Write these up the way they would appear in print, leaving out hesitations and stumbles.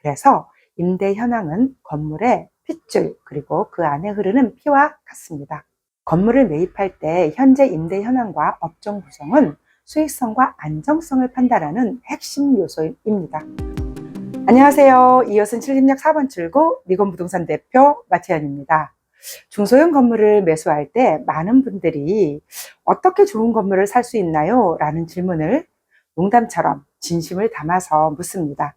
그래서 임대 현황은 건물의 핏줄 그리고 그 안에 흐르는 피와 같습니다. 건물을 매입할 때 현재 임대 현황과 업종 구성은 수익성과 안정성을 판단하는 핵심 요소입니다. 안녕하세요. 이웃은 신림역 4번 출구 미건부동산 대표 마채연입니다. 중소형 건물을 매수할 때 많은 분들이 어떻게 좋은 건물을 살 수 있나요? 라는 질문을 농담처럼 진심을 담아서 묻습니다.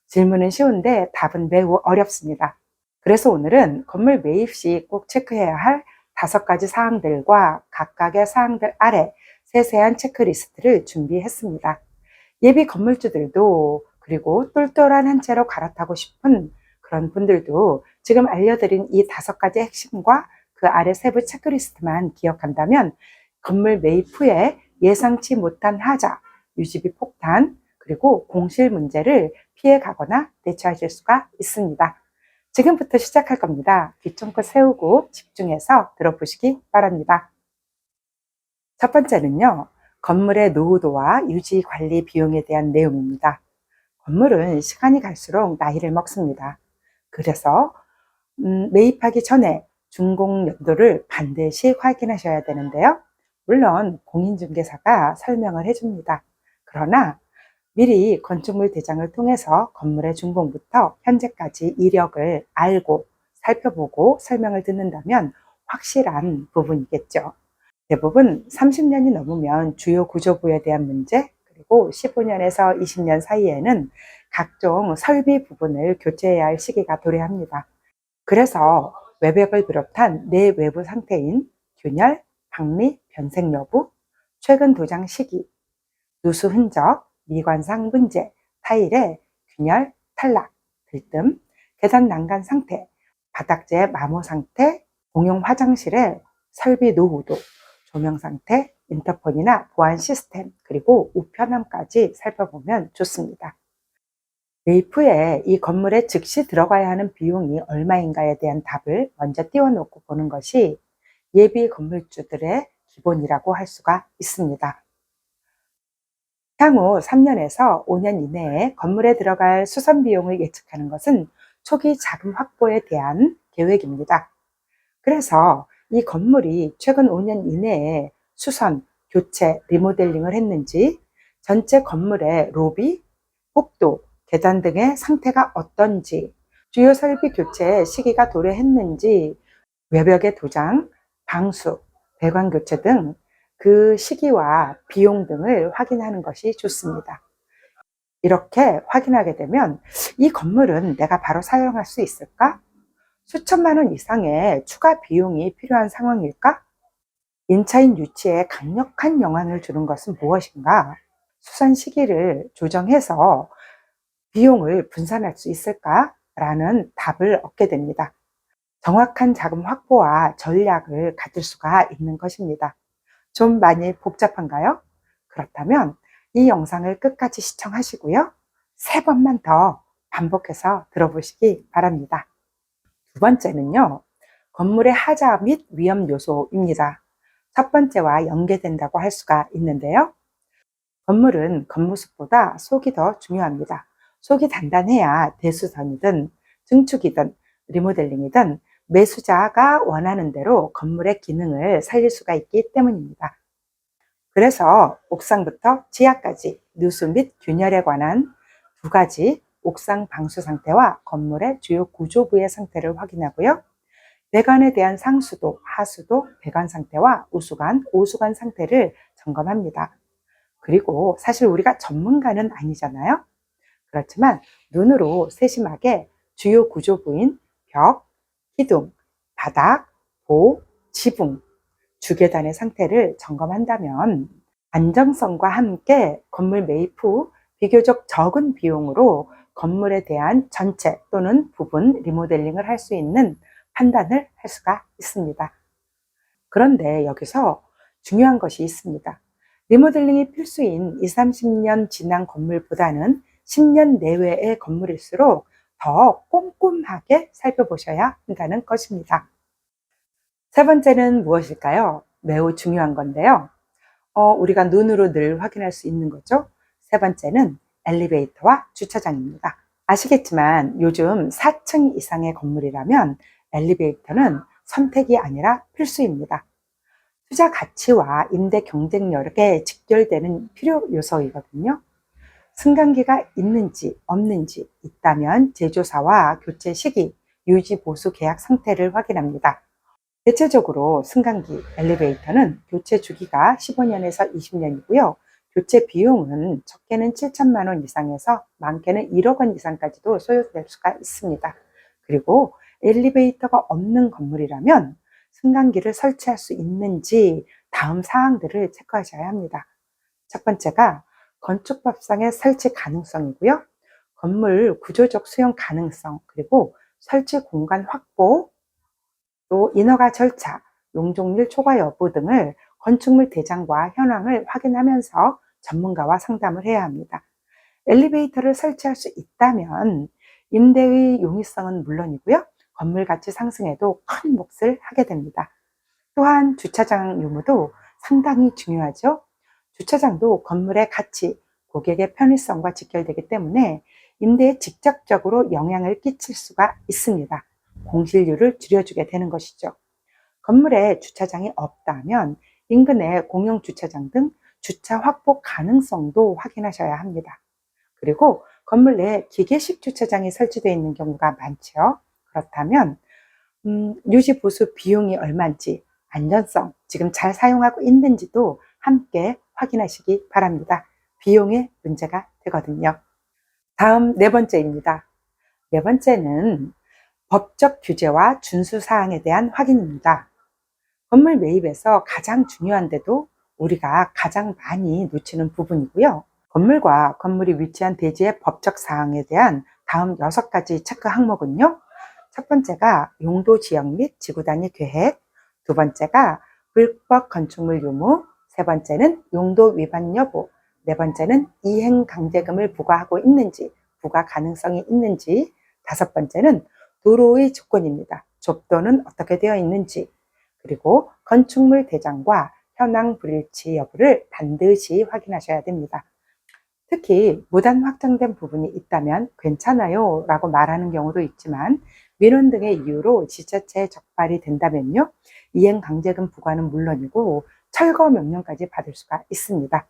질문은 쉬운데 답은 매우 어렵습니다. 그래서 오늘은 건물 매입 시 꼭 체크해야 할 5가지 사항들과 각각의 사항들 아래 세세한 체크리스트를 준비했습니다. 예비 건물주들도 그리고 똘똘한 한 채로 갈아타고 싶은 그런 분들도 지금 알려드린 이 5가지 핵심과 그 아래 세부 체크리스트만 기억한다면 건물 매입 후에 예상치 못한 하자, 유지비 폭탄, 그리고 공실 문제를 피해가거나 대처하실 수가 있습니다. 지금부터 시작할 겁니다. 귀 쫑긋 세우고 집중해서 들어보시기 바랍니다. 첫 번째는요, 건물의 노후도와 유지 관리 비용에 대한 내용입니다. 건물은 시간이 갈수록 나이를 먹습니다. 그래서 매입하기 전에 준공 연도를 반드시 확인하셔야 되는데요. 물론 공인중개사가 설명을 해줍니다. 그러나 미리 건축물 대장을 통해서 건물의 준공부터 현재까지 이력을 알고 살펴보고 설명을 듣는다면 확실한 부분이겠죠. 대부분 30년이 넘으면 주요 구조부에 대한 문제, 그리고 15년에서 20년 사이에는 각종 설비 부분을 교체해야 할 시기가 도래합니다. 그래서 외벽을 비롯한 내외부 상태인 균열, 박리, 변색 여부, 최근 도장 시기, 누수 흔적, 미관상 문제, 타일의 균열, 탈락, 들뜸, 계단 난간 상태, 바닥재 마모 상태, 공용 화장실의 설비 노후도, 조명 상태, 인터폰이나 보안 시스템, 그리고 우편함까지 살펴보면 좋습니다. 매입 후에 이 건물에 즉시 들어가야 하는 비용이 얼마인가에 대한 답을 먼저 띄워놓고 보는 것이 예비 건물주들의 기본이라고 할 수가 있습니다. 향후 3년에서 5년 이내에 건물에 들어갈 수선 비용을 예측하는 것은 초기 자금 확보에 대한 계획입니다. 그래서 이 건물이 최근 5년 이내에 수선, 교체, 리모델링을 했는지, 전체 건물의 로비, 복도, 계단 등의 상태가 어떤지, 주요 설비 교체 시기가 도래했는지, 외벽의 도장, 방수, 배관 교체 등 그 시기와 비용 등을 확인하는 것이 좋습니다. 이렇게 확인하게 되면 이 건물은 내가 바로 사용할 수 있을까? 수천만 원 이상의 추가 비용이 필요한 상황일까? 임차인 유치에 강력한 영향을 주는 것은 무엇인가? 수선 시기를 조정해서 비용을 분산할 수 있을까? 라는 답을 얻게 됩니다. 정확한 자금 확보와 전략을 가질 수가 있는 것입니다. 좀 많이 복잡한가요? 그렇다면 이 영상을 끝까지 시청하시고요. 3번만 더 반복해서 들어보시기 바랍니다. 두 번째는요, 건물의 하자 및 위험 요소입니다. 첫 번째와 연계된다고 할 수가 있는데요. 건물은 겉모습보다 속이 더 중요합니다. 속이 단단해야 대수선이든 증축이든 리모델링이든 매수자가 원하는 대로 건물의 기능을 살릴 수가 있기 때문입니다. 그래서 옥상부터 지하까지 누수 및 균열에 관한 2가지 옥상 방수 상태와 건물의 주요 구조부의 상태를 확인하고요. 배관에 대한 상수도, 하수도, 배관 상태와 우수관, 오수관 상태를 점검합니다. 그리고 사실 우리가 전문가는 아니잖아요. 그렇지만 눈으로 세심하게 주요 구조부인 벽, 기둥, 바닥, 보, 지붕, 주계단의 상태를 점검한다면 안정성과 함께 건물 매입 후 비교적 적은 비용으로 건물에 대한 전체 또는 부분 리모델링을 할 수 있는 판단을 할 수가 있습니다. 그런데 여기서 중요한 것이 있습니다. 리모델링이 필수인 20, 30년 지난 건물보다는 10년 내외의 건물일수록 더 꼼꼼하게 살펴보셔야 한다는 것입니다. 세 번째는 무엇일까요? 매우 중요한 건데요. 우리가 눈으로 늘 확인할 수 있는 거죠. 세 번째는 엘리베이터와 주차장입니다. 아시겠지만 요즘 4층 이상의 건물이라면 엘리베이터는 선택이 아니라 필수입니다. 투자 가치와 임대 경쟁력에 직결되는 필요 요소이거든요. 승강기가 있는지 없는지, 있다면 제조사와 교체 시기, 유지 보수 계약 상태를 확인합니다. 대체적으로 승강기, 엘리베이터는 교체 주기가 15년에서 20년이고요. 교체 비용은 적게는 7천만 원 이상에서 많게는 1억 원 이상까지도 소요될 수가 있습니다. 그리고 엘리베이터가 없는 건물이라면 승강기를 설치할 수 있는지 다음 사항들을 체크하셔야 합니다. 첫 번째가 건축법상의 설치 가능성이고요. 건물 구조적 수용 가능성, 그리고 설치 공간 확보, 또 인허가 절차, 용적률 초과 여부 등을 건축물 대장과 현황을 확인하면서 전문가와 상담을 해야 합니다. 엘리베이터를 설치할 수 있다면 임대의 용이성은 물론이고요. 건물 가치 상승에도 큰 몫을 하게 됩니다. 또한 주차장 유무도 상당히 중요하죠. 주차장도 건물의 가치, 고객의 편의성과 직결되기 때문에 임대에 직접적으로 영향을 끼칠 수가 있습니다. 공실률을 줄여주게 되는 것이죠. 건물에 주차장이 없다면 인근의 공용 주차장 등 주차 확보 가능성도 확인하셔야 합니다. 그리고 건물 내에 기계식 주차장이 설치되어 있는 경우가 많죠. 그렇다면 유지 보수 비용이 얼마인지, 안전성, 지금 잘 사용하고 있는지도 함께 확인하시기 바랍니다. 비용의 문제가 되거든요. 다음 네 번째입니다. 네 번째는 법적 규제와 준수 사항에 대한 확인입니다. 건물 매입에서 가장 중요한데도 우리가 가장 많이 놓치는 부분이고요. 건물과 건물이 위치한 대지의 법적 사항에 대한 다음 6가지 체크 항목은요. 첫 번째가 용도 지역 및 지구 단위 계획, 두 번째가 불법 건축물 유무, 세 번째는 용도 위반 여부, 네 번째는 이행 강제금을 부과하고 있는지, 부과 가능성이 있는지, 다섯 번째는 도로의 조건입니다. 좁도는 어떻게 되어 있는지, 그리고 건축물 대장과 현황 불일치 여부를 반드시 확인하셔야 됩니다. 특히 무단 확장된 부분이 있다면 괜찮아요 라고 말하는 경우도 있지만 민원 등의 이유로 지자체에 적발이 된다면요, 이행 강제금 부과는 물론이고 철거 명령까지 받을 수가 있습니다.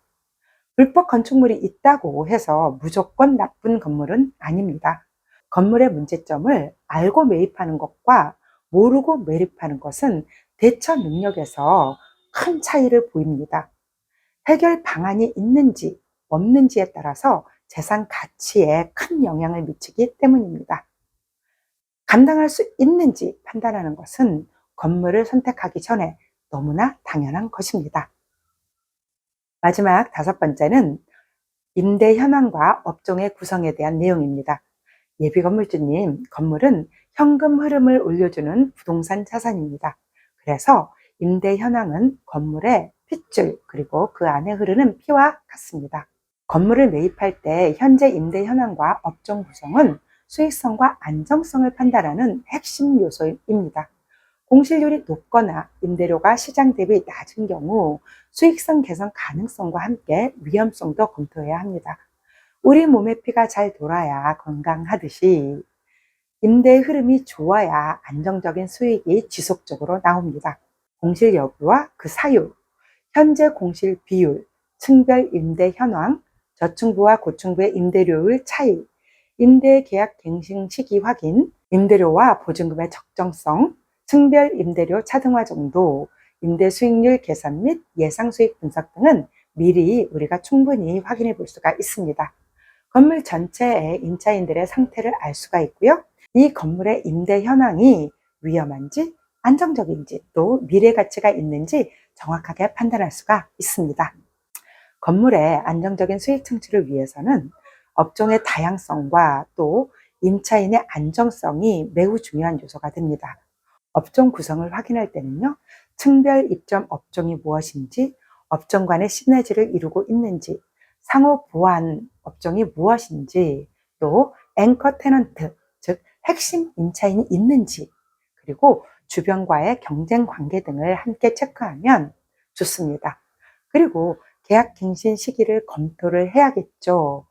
불법 건축물이 있다고 해서 무조건 나쁜 건물은 아닙니다. 건물의 문제점을 알고 매입하는 것과 모르고 매입하는 것은 대처 능력에서 큰 차이를 보입니다. 해결 방안이 있는지 없는지에 따라서 재산 가치에 큰 영향을 미치기 때문입니다. 감당할 수 있는지 판단하는 것은 건물을 선택하기 전에 너무나 당연한 것입니다. 마지막 다섯 번째는 임대 현황과 업종의 구성에 대한 내용입니다. 예비 건물주님, 건물은 현금 흐름을 올려주는 부동산 자산입니다. 그래서 임대 현황은 건물의 핏줄, 그리고 그 안에 흐르는 피와 같습니다. 건물을 매입할 때 현재 임대 현황과 업종 구성은 수익성과 안정성을 판단하는 핵심 요소입니다. 공실률이 높거나 임대료가 시장 대비 낮은 경우 수익성 개선 가능성과 함께 위험성도 검토해야 합니다. 우리 몸의 피가 잘 돌아야 건강하듯이 임대의 흐름이 좋아야 안정적인 수익이 지속적으로 나옵니다. 공실 여부와 그 사유, 현재 공실 비율, 층별 임대 현황, 저층부와 고층부의 임대료율 차이, 임대 계약 갱신 시기 확인, 임대료와 보증금의 적정성, 층별 임대료 차등화 정도, 임대 수익률 계산 및 예상 수익 분석 등은 미리 우리가 충분히 확인해 볼 수가 있습니다. 건물 전체의 임차인들의 상태를 알 수가 있고요. 이 건물의 임대 현황이 위험한지 안정적인지 또 미래 가치가 있는지 정확하게 판단할 수가 있습니다. 건물의 안정적인 수익 창출을 위해서는 업종의 다양성과 또 임차인의 안정성이 매우 중요한 요소가 됩니다. 업종 구성을 확인할 때는요, 층별 입점 업종이 무엇인지, 업종 간의 시너지를 이루고 있는지, 상호 보완 업종이 무엇인지, 또 앵커 테넌트, 즉 핵심 임차인이 있는지, 그리고 주변과의 경쟁 관계 등을 함께 체크하면 좋습니다. 그리고 계약 갱신 시기를 검토를 해야겠죠.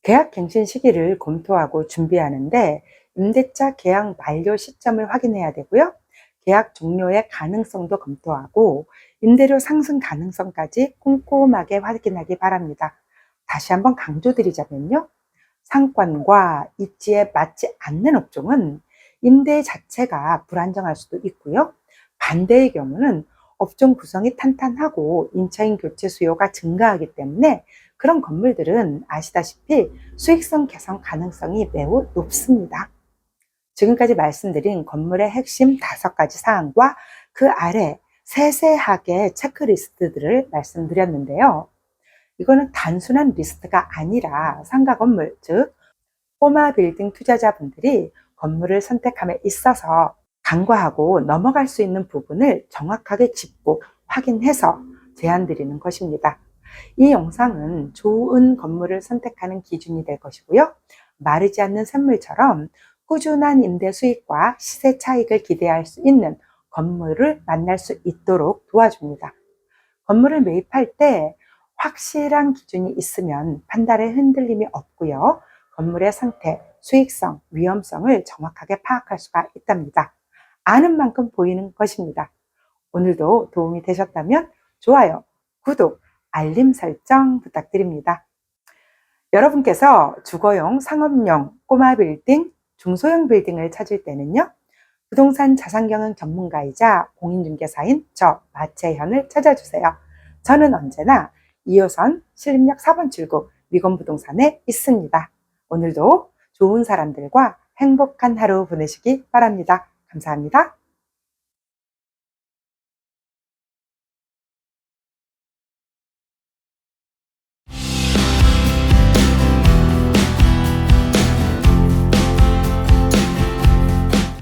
계약 갱신 시기를 검토하고 준비하는데 임대차 계약 만료 시점을 확인해야 되고요. 계약 종료의 가능성도 검토하고 임대료 상승 가능성까지 꼼꼼하게 확인하기 바랍니다. 다시 한번 강조드리자면요. 상권과 입지에 맞지 않는 업종은 임대 자체가 불안정할 수도 있고요. 반대의 경우는 업종 구성이 탄탄하고 임차인 교체 수요가 증가하기 때문에 그런 건물들은 아시다시피 수익성 개선 가능성이 매우 높습니다. 지금까지 말씀드린 건물의 핵심 5가지 사항과 그 아래 세세하게 체크리스트들을 말씀드렸는데요. 이거는 단순한 리스트가 아니라 상가 건물, 즉 꼬마 빌딩 투자자분들이 건물을 선택함에 있어서 간과하고 넘어갈 수 있는 부분을 정확하게 짚고 확인해서 제안 드리는 것입니다. 이 영상은 좋은 건물을 선택하는 기준이 될 것이고요. 마르지 않는 샘물처럼 꾸준한 임대 수익과 시세 차익을 기대할 수 있는 건물을 만날 수 있도록 도와줍니다. 건물을 매입할 때 확실한 기준이 있으면 판단에 흔들림이 없고요. 건물의 상태, 수익성, 위험성을 정확하게 파악할 수가 있답니다. 아는 만큼 보이는 것입니다. 오늘도 도움이 되셨다면 좋아요, 구독, 알림 설정 부탁드립니다. 여러분께서 주거용, 상업용, 꼬마 빌딩, 중소형 빌딩을 찾을 때는요. 부동산 자산경영 전문가이자 공인중개사인 저 마채현을 찾아주세요. 저는 언제나 2호선 신림역 4번 출구 미건부동산에 있습니다. 오늘도 좋은 사람들과 행복한 하루 보내시기 바랍니다. 감사합니다.